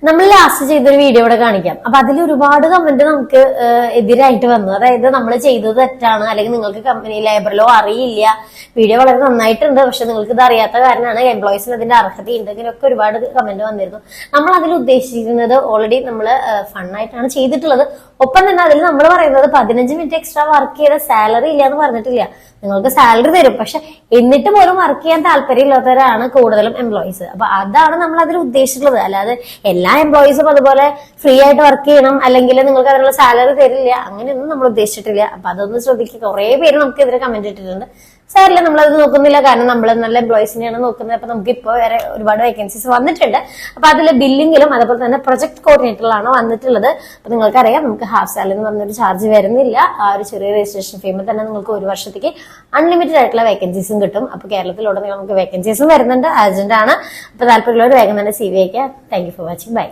നമ്മൾ ലാസ്റ്റ് ചെയ്തൊരു വീഡിയോ ഇവിടെ കാണിക്കാം. അപ്പൊ അതിൽ ഒരുപാട് കമന്റ് നമുക്ക് എതിരായിട്ട് വന്നു. അതായത് നമ്മൾ ചെയ്തത് തെറ്റാണ്, അല്ലെങ്കിൽ നിങ്ങൾക്ക് കമ്പനി ലേബർ ലോ അറിയില്ല, വീഡിയോ വളരെ നന്നായിട്ടുണ്ട് പക്ഷെ നിങ്ങൾക്ക് ഇത് അറിയാത്ത കാരണമാണ്, എംപ്ലോയീസിന് അതിന്റെ അർഹതയുണ്ട്, ഇങ്ങനെയൊക്കെ ഒരുപാട് കമന്റ് വന്നിരുന്നു. നമ്മൾ അതിൽ ഉദ്ദേശിക്കുന്നത് ഓൾറെഡി നമ്മൾ ഫണ്ണായിട്ടാണ് ചെയ്തിട്ടുള്ളത്. ഒപ്പം തന്നെ അതിൽ നമ്മൾ പറയുന്നത് 15 മിനിറ്റ് എക്സ്ട്രാ വർക്ക് ചെയ്ത സാലറി ഇല്ല എന്ന് പറഞ്ഞിട്ടില്ല. നിങ്ങൾക്ക് സാലറി തരും, പക്ഷെ എന്നിട്ട് പോലും വർക്ക് ചെയ്യാൻ താല്പര്യമില്ലാത്തവരാണ് കൂടുതലും എംപ്ലോയീസ്. അപ്പൊ അതാണ് നമ്മൾ അതിൽ ഉദ്ദേശിച്ചിട്ടുള്ളത്. അല്ലാതെ എല്ലാ എംപ്ലോയീസും അതുപോലെ ഫ്രീ ആയിട്ട് വർക്ക് ചെയ്യണം അല്ലെങ്കിൽ നിങ്ങൾക്ക് അതിനുള്ള സാലറി തരില്ല അങ്ങനെയൊന്നും നമ്മൾ ഉദ്ദേശിച്ചിട്ടില്ല. അപ്പൊ അതൊന്ന് ശ്രദ്ധിക്കുക. കുറെ പേര് നമുക്കെതിരെ കമന്റ് ഇട്ടിട്ടുണ്ട്. സാറില്ല, നമ്മളത് നോക്കുന്നില്ല, കാരണം നമ്മൾ നല്ല എംപ്ലോയീസിനെയാണ് നോക്കുന്നത്. അപ്പൊ നമുക്ക് ഇപ്പോൾ വരെ ഒരുപാട് വേക്കൻസീസ് വന്നിട്ടുണ്ട്. അപ്പൊ അതിൽ ബില്ലിങ്ങിലും അതുപോലെ തന്നെ പ്രൊജക്ട് കോർഡിനേറ്ററിലാണ് വന്നിട്ടുള്ളത്. അപ്പൊ നിങ്ങൾക്കറിയാം നമുക്ക് ഹാഫ് സാലറി എന്ന് പറഞ്ഞൊരു ചാർജ് വരുന്നില്ല. ആ ഒരു ചെറിയ രജിസ്ട്രേഷൻ ഫീമിൽ തന്നെ നിങ്ങൾക്ക് ഒരു വർഷത്തേക്ക് അൺലിമിറ്റഡ് ആയിട്ടുള്ള വേക്കൻസീസും കിട്ടും. അപ്പൊ കേരളത്തിലുടനീളം നമുക്ക് വേക്കൻസീസും വരുന്നുണ്ട്, അർജന്റ് ആണ്. അപ്പൊ താല്പര്യമുള്ളവർ വേഗം തന്നെ CV അയക്കുക. Thank you for watching. By.